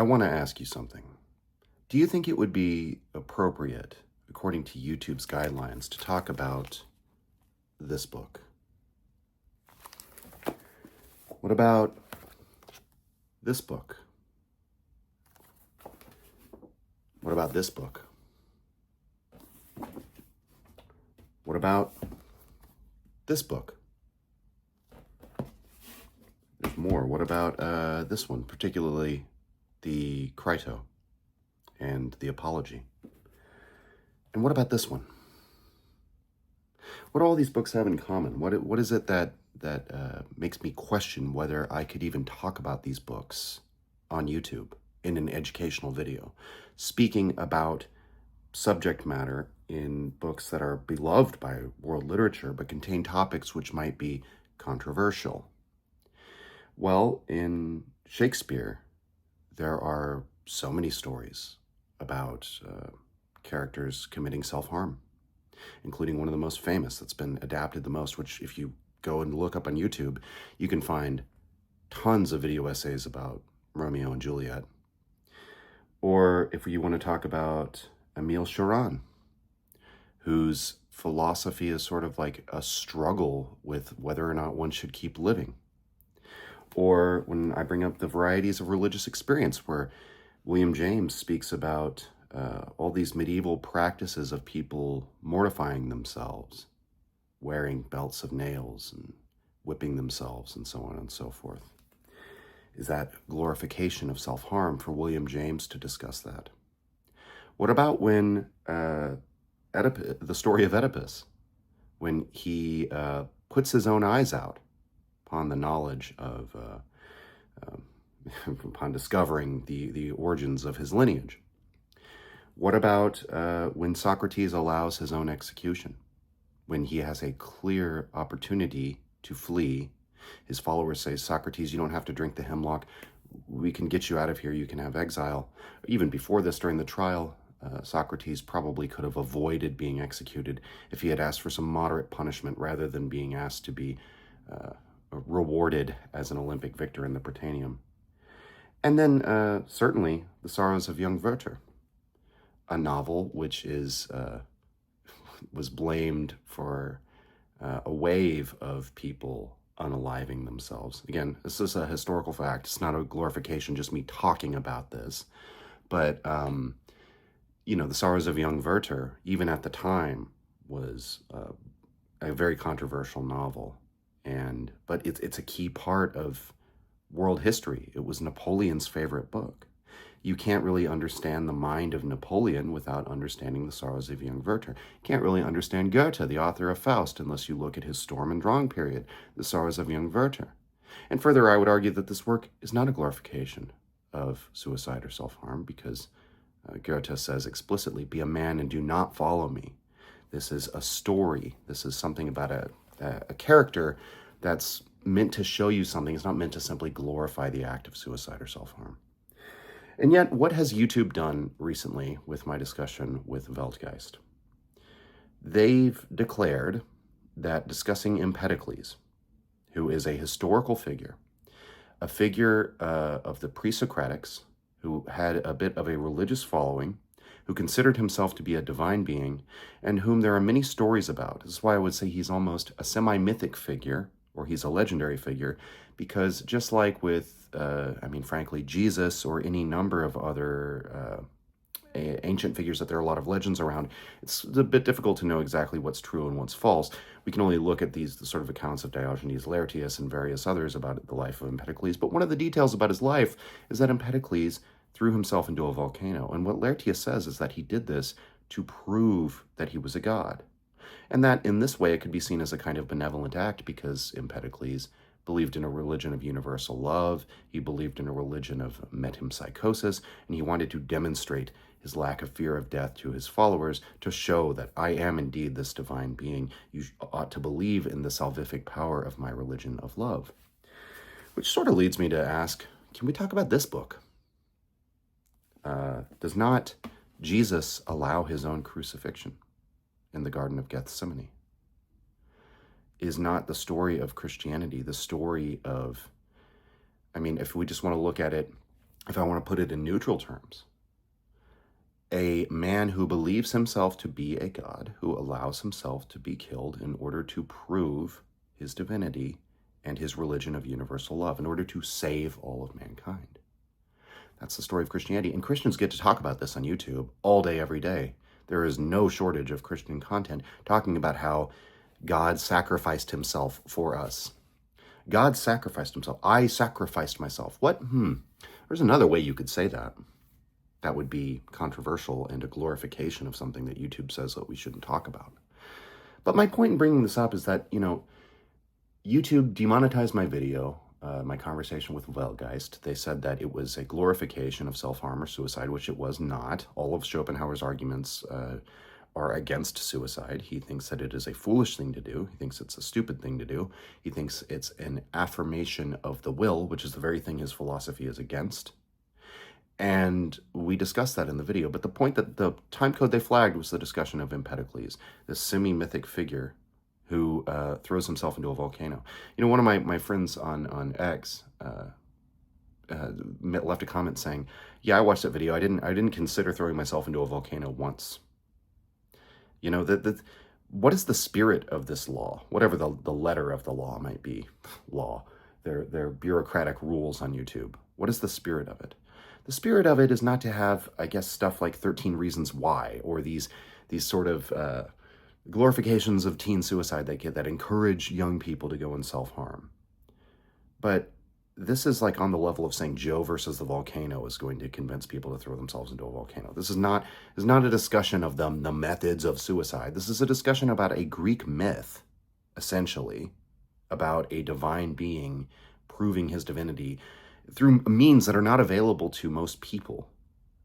I want to ask you something. Do you think it would be appropriate, according to YouTube's guidelines, to talk about this book? What about this book? What about this book? What about this book? There's more. What about this one, particularly the Crito and the Apology? And what about this one? What do all these books have in common? What is it that makes me question whether I could even talk about these books on YouTube in an educational video, speaking about subject matter in books that are beloved by world literature but contain topics which might be controversial? Well, in Shakespeare, there are so many stories about characters committing self-harm, including one of the most famous that's been adapted the most, which if you go and look up on YouTube, you can find tons of video essays about Romeo and Juliet. Or if you want to talk about Emile Cioran, whose philosophy is sort of like a struggle with whether or not one should keep living. Or when I bring up the varieties of religious experience, where William James speaks about all these medieval practices of people mortifying themselves, wearing belts of nails and whipping themselves and so on and so forth. Is that glorification of self-harm for William James to discuss that? What about when the story of Oedipus, when he puts his own eyes out upon the knowledge of, upon discovering the origins of his lineage? What about when Socrates allows his own execution? When he has a clear opportunity to flee, his followers say, Socrates, you don't have to drink the hemlock. We can get you out of here. You can have exile. Even before this, during the trial, Socrates probably could have avoided being executed if he had asked for some moderate punishment rather than being asked to be rewarded as an Olympic victor in the Prytaneum. And then certainly The Sorrows of Young Werther, a novel which was blamed for a wave of people unaliving themselves. Again, this is a historical fact. It's not a glorification, just me talking about this. But, you know, The Sorrows of Young Werther, even at the time, was a very controversial novel. But it's a key part of world history. It was Napoleon's favorite book. You can't really understand the mind of Napoleon without understanding The Sorrows of Young Werther. You can't really understand Goethe, the author of Faust, unless you look at his Storm and Drang period, The Sorrows of Young Werther. And further, I would argue that this work is not a glorification of suicide or self-harm, because Goethe says explicitly, be a man and do not follow me. This is a story. This is something about a character that's meant to show you something. It's not meant to simply glorify the act of suicide or self-harm. And yet, what has YouTube done recently with my discussion with Weltgeist? They've declared that discussing Empedocles, who is a historical figure, a figure of the pre-Socratics, who had a bit of a religious following, who considered himself to be a divine being, and whom there are many stories about. This is why I would say he's almost a semi-mythic figure, or he's a legendary figure, because just like with, frankly, Jesus or any number of other ancient figures that there are a lot of legends around, it's a bit difficult to know exactly what's true and what's false. We can only look at the sort of accounts of Diogenes Laertius and various others about the life of Empedocles. But one of the details about his life is that Empedocles threw himself into a volcano. And what Laertius says is that he did this to prove that he was a god. And that in this way it could be seen as a kind of benevolent act, because Empedocles believed in a religion of universal love, he believed in a religion of metempsychosis, and he wanted to demonstrate his lack of fear of death to his followers to show that I am indeed this divine being. You ought to believe in the salvific power of my religion of love. Which sort of leads me to ask, can we talk about this book? Does not Jesus allow his own crucifixion in the Garden of Gethsemane? Is not the story of Christianity the story of, if we just want to look at it if I want to put it in neutral terms, a man who believes himself to be a god, who allows himself to be killed in order to prove his divinity and his religion of universal love, in order to save all of mankind. That's the story of Christianity. And Christians get to talk about this on YouTube all day, every day. There is no shortage of Christian content talking about how God sacrificed himself for us. God sacrificed himself. I sacrificed myself. What? There's another way you could say that. That would be controversial and a glorification of something that YouTube says that we shouldn't talk about. But my point in bringing this up is that, YouTube demonetized my video, my conversation with Welgeist. They said that it was a glorification of self-harm or suicide, which it was not. All of Schopenhauer's arguments are against suicide. He thinks that it is a foolish thing to do. He thinks it's a stupid thing to do. He thinks it's an affirmation of the will, which is the very thing his philosophy is against. And we discussed that in the video. But the point that the time code they flagged was the discussion of Empedocles, this semi-mythic figure who throws himself into a volcano. One of my friends on X left a comment saying, "Yeah, I watched that video. I didn't consider throwing myself into a volcano once." What is the spirit of this law? Whatever the letter of the law might be, law, their bureaucratic rules on YouTube. What is the spirit of it? The spirit of it is not to have, I guess, stuff like 13 Reasons Why, or these sort of glorifications of teen suicide that encourage young people to go and self-harm. But this is like on the level of saying Joe versus the volcano is going to convince people to throw themselves into a volcano. This is not a discussion of the methods of suicide. This is a discussion about a Greek myth, essentially, about a divine being proving his divinity through means that are not available to most people.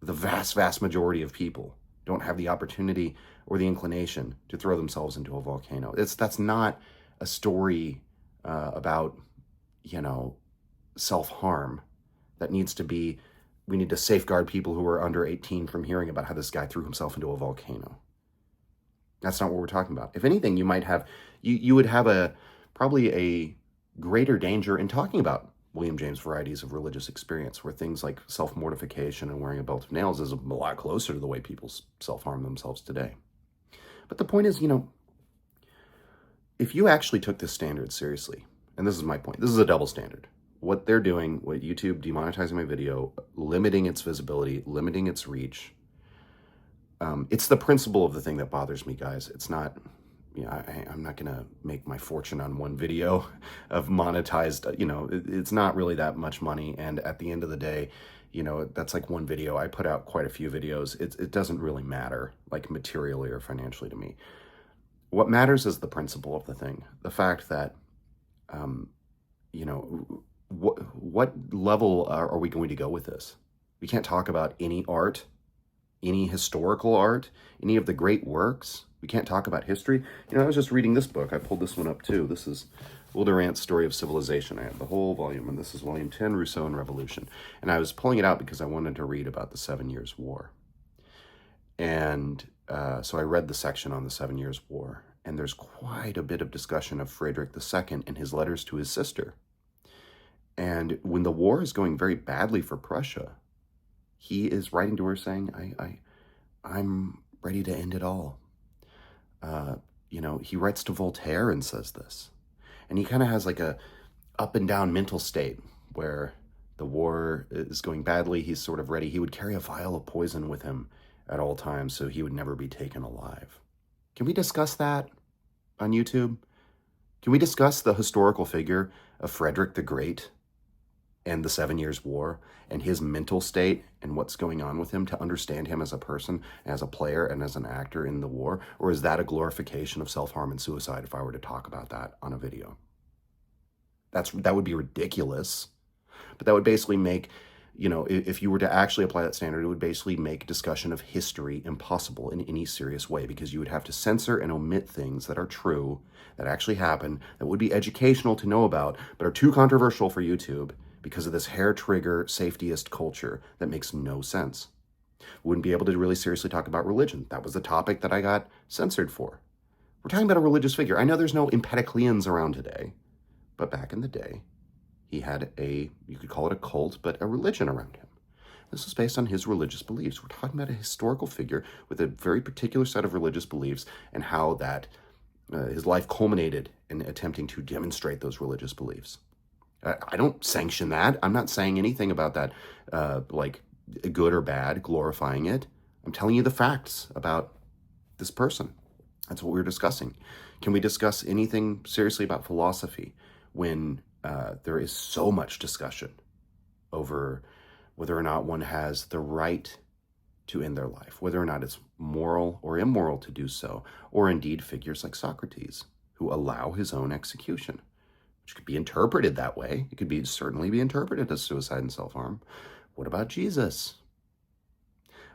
The vast, vast majority of people don't have the opportunity or the inclination to throw themselves into a volcano. That's not a story about, self-harm that needs to be, we need to safeguard people who are under 18 from hearing about how this guy threw himself into a volcano. That's not what we're talking about. If anything, you might have, you would have probably a greater danger in talking about William James' Varieties of Religious Experience, where things like self-mortification and wearing a belt of nails is a lot closer to the way people self-harm themselves today. But the point is, if you actually took this standard seriously, and this is my point, this is a double standard. What they're doing, what YouTube demonetizing my video, limiting its visibility, limiting its reach, it's the principle of the thing that bothers me, guys. It's not, I'm not going to make my fortune on one video of monetized, it's not really that much money. And at the end of the day, that's like one video. I put out quite a few videos. It doesn't really matter, like materially or financially to me. What matters is the principle of the thing. The fact that, what level are we going to go with this? We can't talk about any art, any historical art, any of the great works. We can't talk about history. I was just reading this book. I pulled this one up too. This is Durant's Story of Civilization. I have the whole volume, and this is volume 10, Rousseau and Revolution. And I was pulling it out because I wanted to read about the 7 Years' War. And so I read the section on the 7 Years' War, and there's quite a bit of discussion of Frederick II and his letters to his sister. And when the war is going very badly for Prussia, he is writing to her saying, I'm ready to end it all. He writes to Voltaire and says this. And he kind of has like a up and down mental state where the war is going badly. He's sort of ready. He would carry a vial of poison with him at all times so he would never be taken alive. Can we discuss that on YouTube? Can we discuss the historical figure of Frederick the Great and the 7 Years' War and his mental state and what's going on with him to understand him as a person, as a player, and as an actor in the war? Or is that a glorification of self-harm and suicide if I were to talk about that on a video? That would be ridiculous. But that would basically make, if you were to actually apply that standard, it would basically make discussion of history impossible in any serious way, because you would have to censor and omit things that are true, that actually happen, that would be educational to know about, but are too controversial for YouTube because of this hair-trigger safetyist culture that makes no sense. Wouldn't be able to really seriously talk about religion. That was the topic that I got censored for. We're talking about a religious figure. I know there's no Empedocleans around today, but back in the day, he had you could call it a cult, but a religion around him. This was based on his religious beliefs. We're talking about a historical figure with a very particular set of religious beliefs and how that his life culminated in attempting to demonstrate those religious beliefs. I don't sanction that. I'm not saying anything about that, like good or bad, glorifying it. I'm telling you the facts about this person. That's what we're discussing. Can we discuss anything seriously about philosophy when there is so much discussion over whether or not one has the right to end their life, whether or not it's moral or immoral to do so, or indeed figures like Socrates, who allow his own execution, which could be interpreted that way. It could certainly be interpreted as suicide and self-harm. What about Jesus?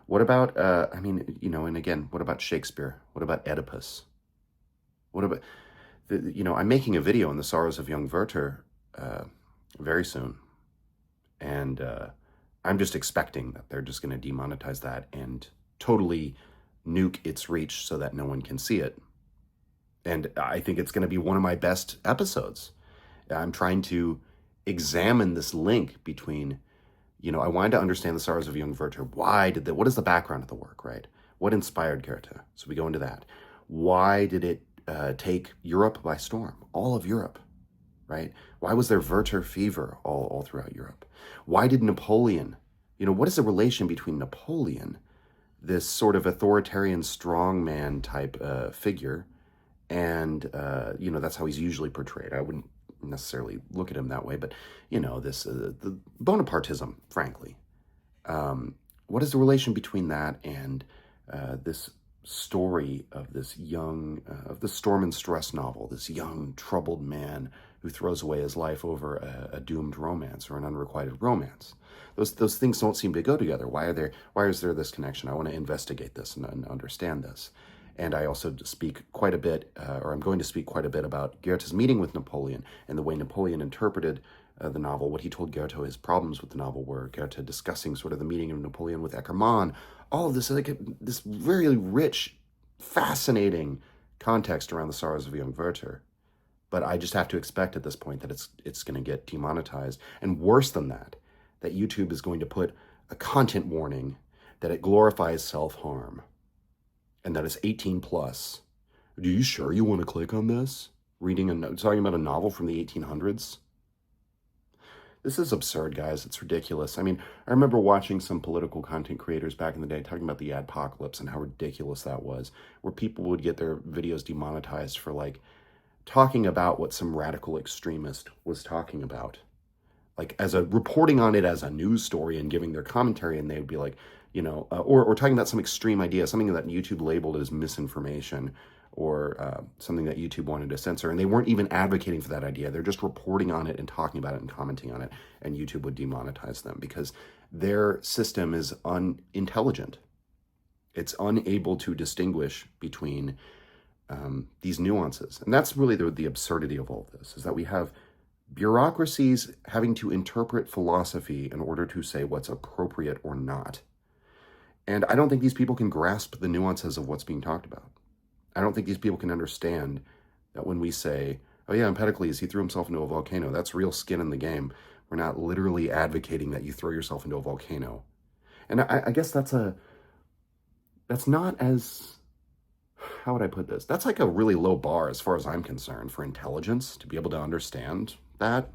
What about, and again, what about Shakespeare? What about Oedipus? What about, I'm making a video on the sorrows of young Werther very soon. And I'm just expecting that they're just going to demonetize that and totally nuke its reach so that no one can see it. And I think it's going to be one of my best episodes. I'm trying to examine this link between, I wanted to understand the sorrows of young Werther. What is the background of the work, right? What inspired Goethe? So we go into that. Why did it take Europe by storm? All of Europe, right? Why was there Werther fever all throughout Europe? Why did Napoleon, what is the relation between Napoleon, this sort of authoritarian strongman type figure, and, that's how he's usually portrayed. I wouldn't necessarily look at him that way, but, this the Bonapartism, frankly. What is the relation between that and this story of this young, of the Storm and Stress novel, this young, troubled man who throws away his life over a doomed romance or an unrequited romance? Those things don't seem to go together. Why is there this connection? I want to investigate this and understand this. And I also speak quite a bit, or I'm going to speak quite a bit about Goethe's meeting with Napoleon and the way Napoleon interpreted the novel, what he told Goethe his problems with the novel were, Goethe discussing sort of the meeting of Napoleon with Eckermann, all of this, like this very rich, fascinating context around the sorrows of young Werther. But I just have to expect at this point that it's going to get demonetized. And worse than that YouTube is going to put a content warning that it glorifies self-harm and that it's 18 plus. Are you sure you want to click on this? Talking about a novel from the 1800s? This is absurd, guys. It's ridiculous. I mean, I remember watching some political content creators back in the day talking about the adpocalypse and how ridiculous that was, where people would get their videos demonetized for like talking about what some radical extremist was talking about, like reporting on it as a news story and giving their commentary, and they would be like, or talking about some extreme idea, something that YouTube labeled as misinformation, or something that YouTube wanted to censor, and they weren't even advocating for that idea. They're just reporting on it and talking about it and commenting on it, and YouTube would demonetize them because their system is unintelligent. It's unable to distinguish between these nuances. And that's really the absurdity of all of this, is that we have bureaucracies having to interpret philosophy in order to say what's appropriate or not. And I don't think these people can grasp the nuances of what's being talked about. I don't think these people can understand that when we say, oh yeah, Empedocles, he threw himself into a volcano, that's real skin in the game. We're not literally advocating that you throw yourself into a volcano. And I guess that's not as, how would I put this? That's like a really low bar as far as I'm concerned for intelligence to be able to understand that.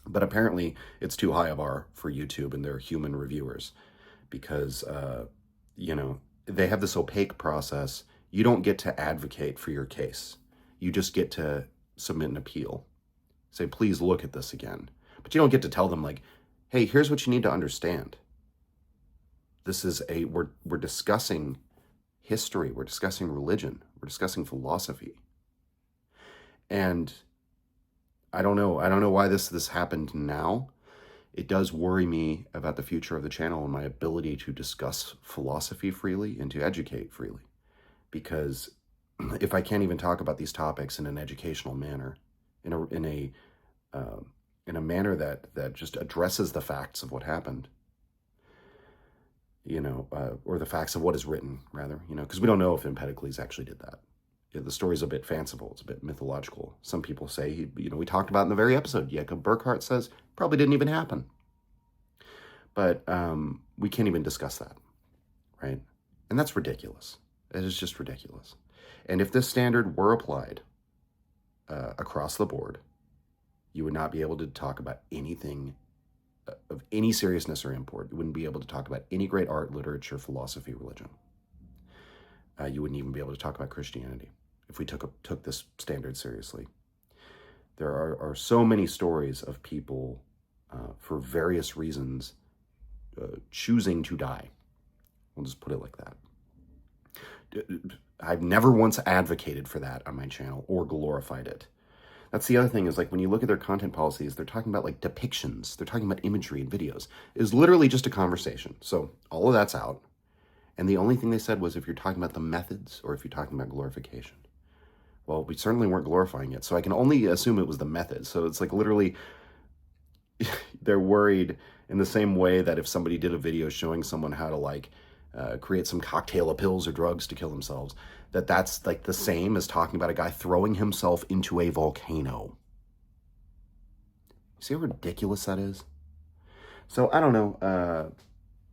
But apparently it's too high a bar for YouTube and their human reviewers because, they have this opaque process. You don't get to advocate for your case. You just get to submit an appeal. Say, please look at this again. But you don't get to tell them like, hey, here's what you need to understand. This is we're discussing history. We're discussing religion. We're discussing philosophy. And I don't know why this happened now. It does worry me about the future of the channel and my ability to discuss philosophy freely and to educate freely. Because if I can't even talk about these topics in an educational manner, in a manner that just addresses the facts of what happened, or the facts of what is written, rather, because we don't know if Empedocles actually did that. The story's a bit fanciful. It's a bit mythological. Some people say, we talked about in the very episode, Jacob Burckhardt says, probably didn't even happen. But we can't even discuss that, right? And that's ridiculous. It is just ridiculous. And if this standard were applied across the board, you would not be able to talk about anything of any seriousness or import. You wouldn't be able to talk about any great art, literature, philosophy, religion. You wouldn't even be able to talk about Christianity if we took this standard seriously. There are so many stories of people, for various reasons, choosing to die. We'll just put it like that. I've never once advocated for that on my channel or glorified it. That's the other thing, is like when you look at their content policies, they're talking about like depictions. They're talking about imagery and videos. It's literally just a conversation. So all of that's out. And the only thing they said was if you're talking about the methods or if you're talking about glorification. Well, we certainly weren't glorifying it. So I can only assume it was the method. So it's like literally they're worried in the same way that if somebody did a video showing someone how to like create some cocktail of pills or drugs to kill themselves, that's like the same as talking about a guy throwing himself into a volcano. See how ridiculous that is? So I don't know.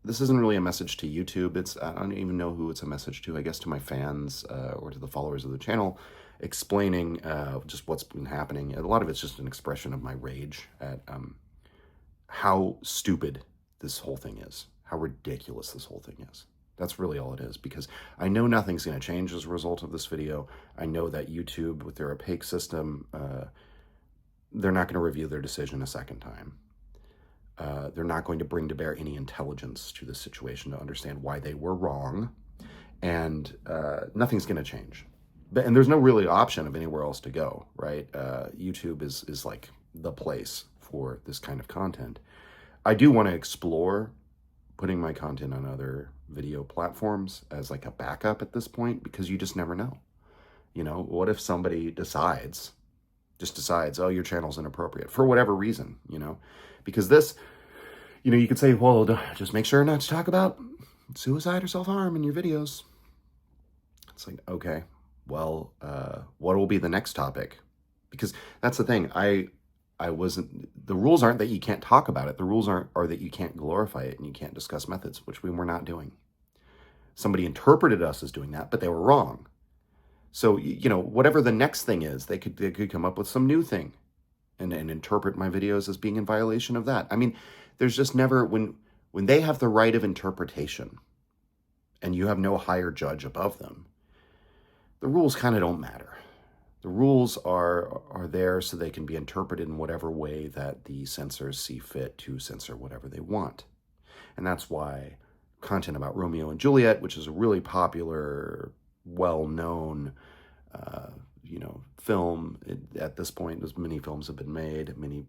This isn't really a message to YouTube. I don't even know who it's a message to. I guess to my fans or to the followers of the channel, explaining just what's been happening. A lot of it's just an expression of my rage at how stupid this whole thing is, how ridiculous this whole thing is. That's really all it is, because I know nothing's going to change as a result of this video. I know that YouTube, with their opaque system, they're not going to review their decision a second time. They're not going to bring to bear any intelligence to the situation to understand why they were wrong, and nothing's going to change. And there's no really option of anywhere else to go, right? YouTube is like the place for this kind of content. I do want to explore putting my content on other video platforms as like a backup at this point, because you just never know. You know, what if somebody decides, oh, your channel's inappropriate for whatever reason, you know? Because this, you know, you could say, well, just make sure not to talk about suicide or self-harm in your videos. It's like, okay, well, what will be the next topic? Because that's the thing. The rules aren't that you can't talk about it. The rules are that you can't glorify it and you can't discuss methods, which we were not doing. Somebody interpreted us as doing that, but they were wrong. So, you know, whatever the next thing is, they could come up with some new thing and interpret my videos as being in violation of that. I mean, there's just never, when they have the right of interpretation and you have no higher judge above them, the rules kind of don't matter. The rules are there so they can be interpreted in whatever way that the censors see fit to censor whatever they want. And that's why content about Romeo and Juliet, which is a really popular, well-known, you know, film at this point, as many films have been made, many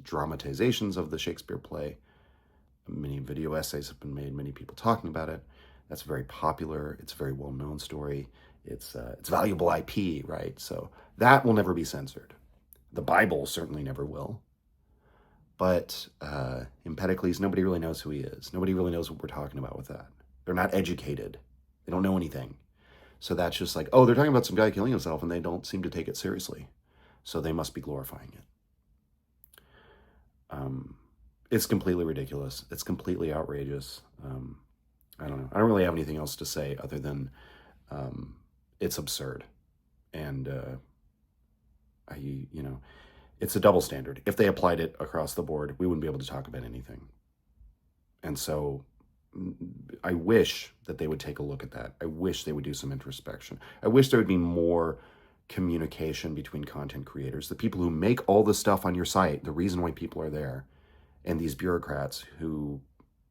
dramatizations of the Shakespeare play, many video essays have been made, many people talking about it. That's very popular. It's a very well-known story. It's valuable IP, right? So that will never be censored. The Bible certainly never will. But Empedocles, nobody really knows who he is. Nobody really knows what we're talking about with that. They're not educated. They don't know anything. So that's just like, oh, they're talking about some guy killing himself and they don't seem to take it seriously. So they must be glorifying it. It's completely ridiculous. It's completely outrageous. I don't know. I don't really have anything else to say other than it's absurd. And, you know, it's a double standard. If they applied it across the board, we wouldn't be able to talk about anything. And so I wish that they would take a look at that. I wish they would do some introspection. I wish there would be more communication between content creators, the people who make all the stuff on your site, the reason why people are there, and these bureaucrats who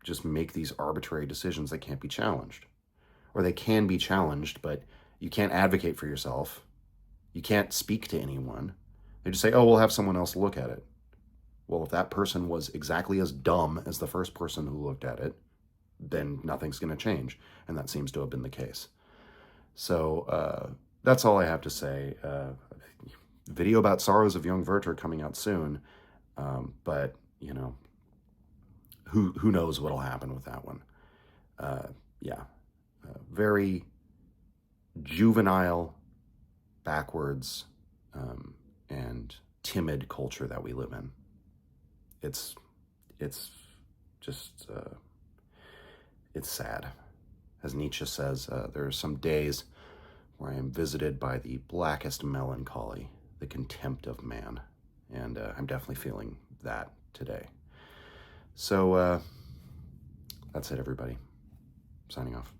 just make these arbitrary decisions that can't be challenged. Or they can be challenged, but you can't advocate for yourself. You can't speak to anyone. They just say, oh, we'll have someone else look at it. Well, if that person was exactly as dumb as the first person who looked at it, then nothing's going to change. And that seems to have been the case. So that's all I have to say. Video about Sorrows of Young Werther coming out soon. But, you know, who knows what'll happen with that one. Yeah. Very juvenile, backwards, and timid culture that we live in. It's just, it's sad. As Nietzsche says, there are some days where I am visited by the blackest melancholy, the contempt of man. And I'm definitely feeling that today. So that's it, everybody. Signing off.